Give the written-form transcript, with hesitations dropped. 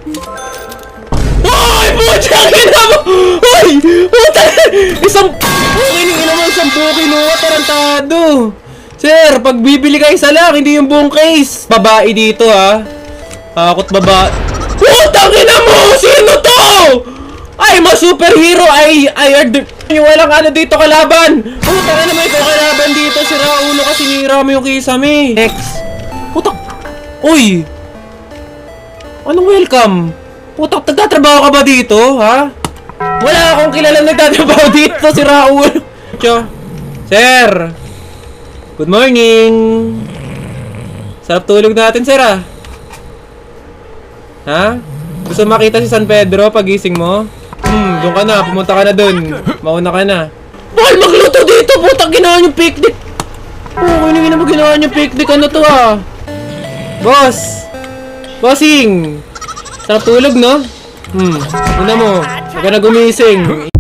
Ay, puta, ina mo! Ay, puta! Isang buo kinuha, tarantado! Sir, pag bibili ka isa lang, hindi yung buong case. Babae dito, ha? Akot babae. Puta, ina mo! Sino to? Ay, mga superhero! I heard yung walang ano dito kalaban! Puta, ina mo ikaw kalaban dito. Sira ulo kasi sinira mo yung kisame. Next. Puta! Uy! Anong welcome? Puta, nagtatrabaho ka ba dito, ha? Wala akong kilala nagtatrabaho dito, si Raul. Sir! Good morning! Sarap tulog natin, sir, ah. Ha? Gusto makita si San Pedro pagising mo? Doon ka na, pumunta ka na doon. Mauna ka na. Bakal magluto dito, puta, ginawa niyo picnic! Oh, hindi mo ginawa niyo picnic, ano to, ah? Boss! Bossing! Sarap tulog, no? Una mo, huwag ka na gumising.